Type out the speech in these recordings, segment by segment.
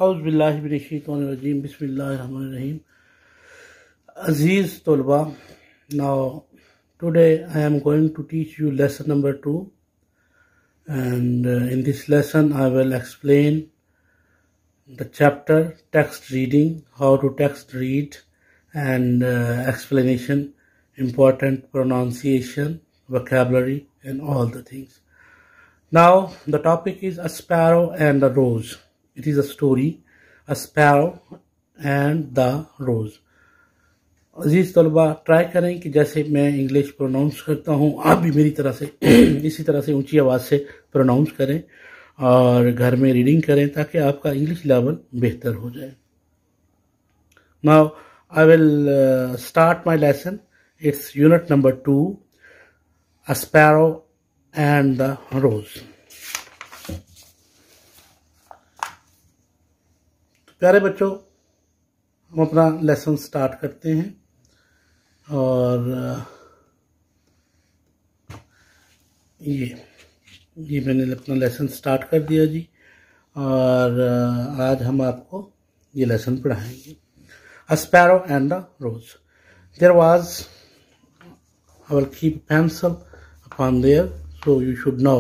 औज़ुबिल्लाहिमिनश्शैतानिर्रजीम बिस्मिल्लाहिर्रहमानिर्रहीम। Aziz Tolba, now today I am going to teach you lesson number 2, and in this lesson I will explain the chapter text reading, how to text read, and explanation, important pronunciation, vocabulary, and all the things. Now the topic is a sparrow and a rose. It is a story, a sparrow and the rose. अजीज तलबा, try करें कि जैसे मैं English pronounce करता हूँ आप भी मेरी तरह से इसी तरह से ऊंची आवाज़ से प्रोनाउंस करें और घर में रीडिंग करें ताकि आपका इंग्लिश लेवल बेहतर हो जाए। Now I will start my lesson. It's unit number 2, a sparrow and the rose. प्यारे बच्चों, हम अपना लेसन स्टार्ट करते हैं और ये मैंने अपना लेसन स्टार्ट कर दिया जी। और आज हम आपको ये लेसन पढ़ाएंगे। A sparrow and the rose. There was, I will keep pencil upon there so you should know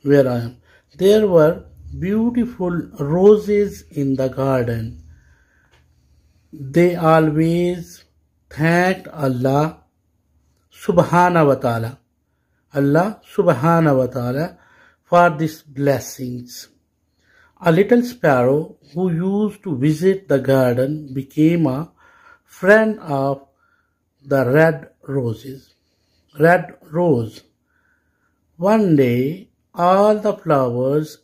where I am. There were beautiful roses in the garden. They always thanked Allah subhanahu wa ta'ala. Allah subhanahu wa ta'ala for these blessings. A little sparrow who used to visit the garden became a friend of the red roses. Red rose. One day all the flowers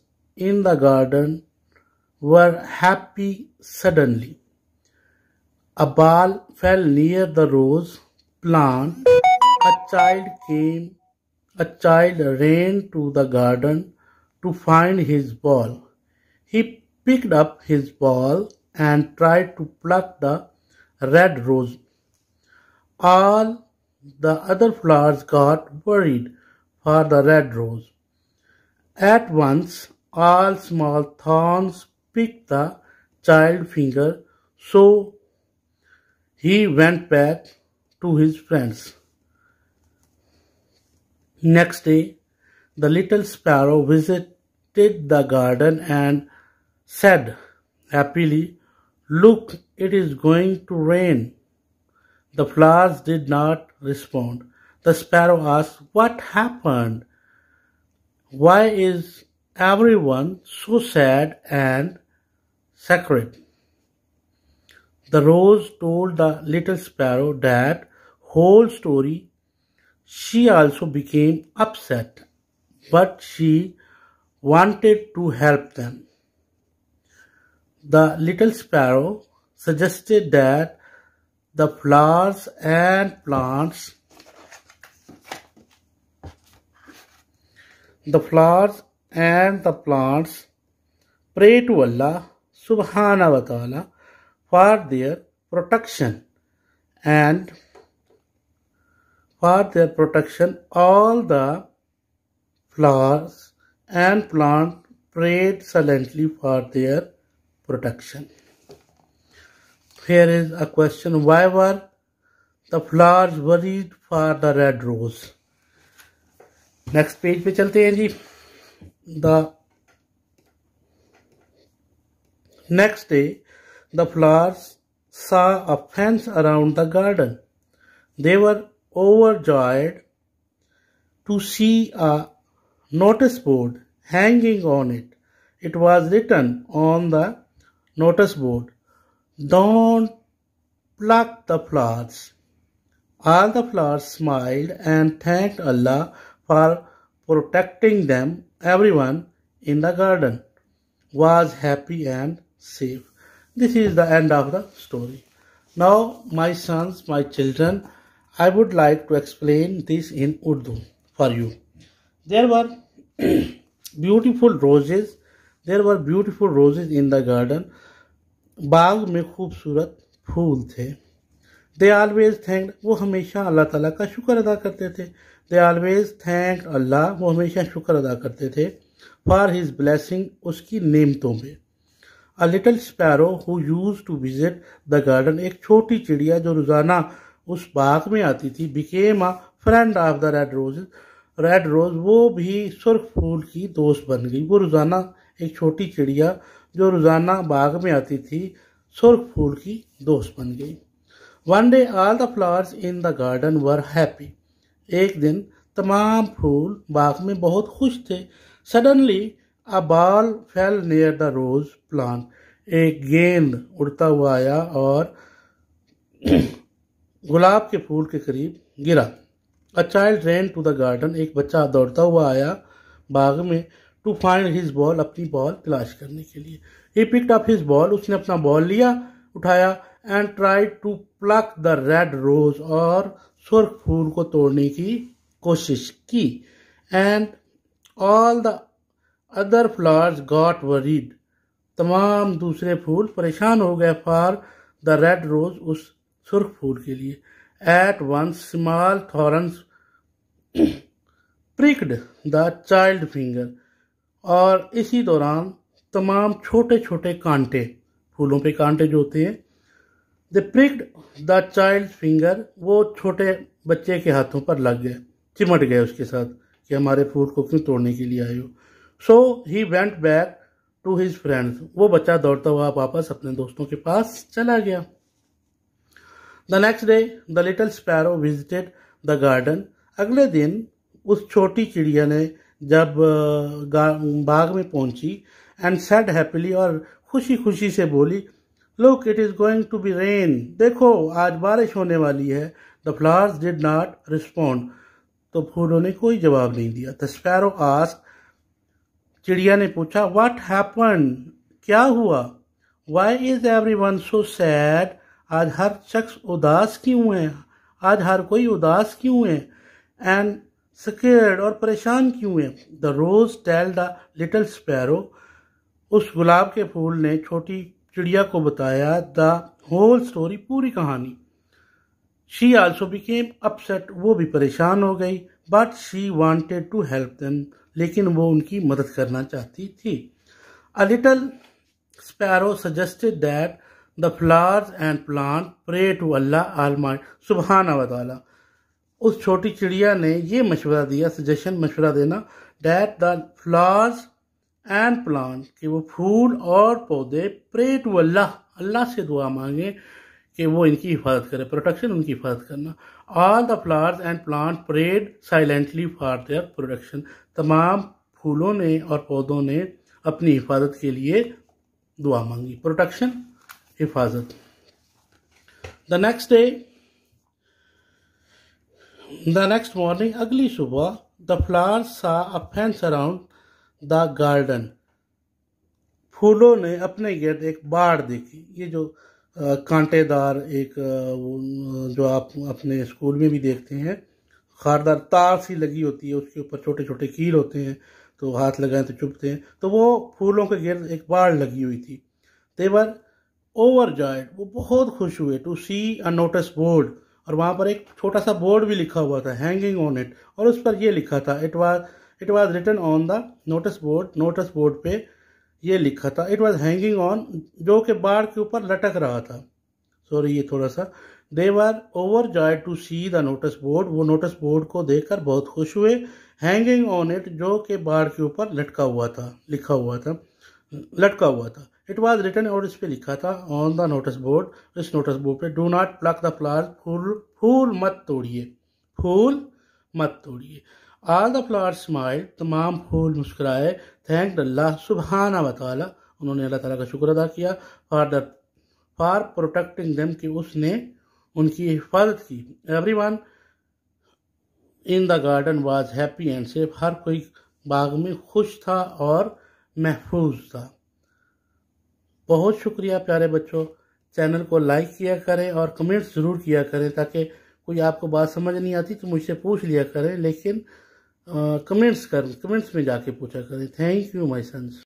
in the garden were happy. Suddenly a ball fell near the rose plant. A child ran to the garden to find his ball. He picked up his ball and tried to pluck the red rose. All the other flowers got worried for the red rose. At once all small thorns picked the child's finger, so he went back to his friends. Next day, the little sparrow visited the garden and said happily, "Look, it is going to rain." The flowers did not respond. The sparrow asked, "What happened? Why is everyone so sad and sacred?" The rose told the little sparrow that whole story. She also became upset, but she wanted to help them. The little sparrow suggested that the flowers and plants pray to Allah subhanahu wa ta'ala for their protection, and all the flowers and plants prayed silently for their protection. Here is a question: why were the flowers worried for the red rose? Next page पे चलते हैं जी। The next day the flowers saw a fence around the garden. They were overjoyed to see a notice board hanging on it. It was written on the notice board, "Don't pluck the flowers." All the flowers smiled and thanked Allah for protecting them. Everyone in the garden was happy and safe. This is the end of the story. Now, my sons, my children, I would like to explain this in Urdu for you. There were beautiful roses. There were beautiful roses in the garden. बाग में खूबसूरत फूल थे. They always thanked. वो हमेशा अल्लाह ताला का शुक्र अदा करते थे. They always thanked Allah. वो हमेशा शुक्र अदा करते थे. For his blessing, उसकी नेमतों पे. A little sparrow who used to visit the garden, एक छोटी चिड़िया जो रोजाना उस बाग में आती थी, became a friend of the red roses. Red rose वो भी सुर्ख फूल की दोस्त बन गई। वो रोजाना एक छोटी चिड़िया जो रोजाना बाग में आती थी, सुर्ख फूल की दोस्त बन गई। One day all the flowers in the garden were happy. एक दिन तमाम फूल बाग में बहुत खुश थे। Suddenly a ball fell near the rose plant. एक गेंद उड़ता हुआ आया और गुलाब के फूल के करीब गिरा। A child ran to the garden. एक बच्चा दौड़ता हुआ आया बाग में to find his ball. अपनी बॉल तलाश करने के लिए। He picked up his ball. उसने अपना बॉल लिया, उठाया and tried to pluck the red rose. और सुर्ख फूल को तोड़ने की कोशिश की। And all the other flowers got worried. तमाम दूसरे फूल परेशान हो गए for the red rose. उस सुर्ख फूल के लिए। At once small thorns pricked the child finger. और इसी दौरान तमाम छोटे छोटे कांटे, फूलों पे कांटे जो होते हैं, they pricked the child's finger. वो छोटे बच्चे के हाथों पर लग गए, चिमट गए उसके साथ कि हमारे फूल को क्यों तोड़ने के लिए आए हो। So he went back to his friends. वो बच्चा दौड़ता हुआ वापस अपने दोस्तों के पास चला गया। The next day the little sparrow visited the garden. अगले दिन उस छोटी चिड़िया ने जब बाग में पहुंची and said happily, और खुशी खुशी से बोली, Look, it is going to be rain. देखो आज बारिश होने वाली है। The flowers did not respond. तो फूलों ने कोई जवाब नहीं दिया। The sparrow asked. चिड़िया ने पूछा, What happened? क्या हुआ? Why is everyone so sad? आज हर शख्स उदास क्यों है? आज हर कोई उदास क्यों है? And scared, और परेशान क्यों है? The rose told the little sparrow. उस गुलाब के फूल ने छोटी चिड़िया को बताया the whole story, पूरी कहानी। She also became upset. वो भी परेशान हो गई। But she wanted to help them. लेकिन वो उनकी मदद करना चाहती थी। A little sparrow suggested that the flowers and plant pray to Allah Almighty Subhanahu wa Taala. उस छोटी चिड़िया ने ये मशवरा दिया, सजेशन मशवरा देना, that the flowers and plant, कि वो फूल और पौधे pray to Allah, अल्लाह से दुआ मांगे कि वो इनकी हिफाजत करे, प्रोटेक्शन, उनकी हिफाजत करना। All the flowers and plant prayed silently for their protection. तमाम फूलों ने और पौधों ने अपनी हिफाजत के लिए दुआ मांगी, प्रोटेक्शन, हिफाजत। The next morning, अगली सुबह, the flowers saw a fence around the garden. फूलों ने अपने गिर्द एक बाड़ देखी। ये जो कांटेदार एक जो आप अपने स्कूल में भी देखते हैं, खारदार तार सी लगी होती है, उसके ऊपर छोटे छोटे कील होते हैं, तो हाथ लगाएं तो चुभते हैं, तो वो फूलों के गिर्द एक बाड़ लगी हुई थी। They were overjoyed. वो बहुत खुश हुए to see a notice board. और वहाँ पर एक छोटा सा बोर्ड भी लिखा हुआ था, hanging on it, और उस पर ये लिखा था, it was written on the notice board. Notice board पे ये लिखा था, it was hanging on, जो कि बाड़ के ऊपर लटक रहा था। सॉरी, ये थोड़ा सा, they were overjoyed to see the notice board. वो नोटिस बोर्ड को देखकर बहुत खुश हुए। hanging on it, जो कि बाड़ के ऊपर लटका हुआ था, लिखा हुआ था, लटका हुआ था। It was written, और इस पे लिखा था, on the notice board, इस नोटिस बोर्ड पे, do not pluck the flowers. फूल मत तोड़िए, फूल मत तोड़िए। All the flowers smiled. तमाम फूल मुस्कुराए। Thanked Allah Subhanahu wa Taala. उन्होंने अल्लाह ताला का शुक्र अदा किया for protecting them, कि उसने उनकी हिफाजत की। Everyone in the garden was happy and safe. हर कोई बाग में खुश था और महफूज था। बहुत शुक्रिया प्यारे बच्चों। चैनल को लाइक किया करें और कमेंट्स ज़रूर किया करें, ताकि कोई आपको बात समझ नहीं आती तो मुझसे पूछ लिया करें, लेकिन कमेंट्स में जाके पूछा करें। Thank you my sons.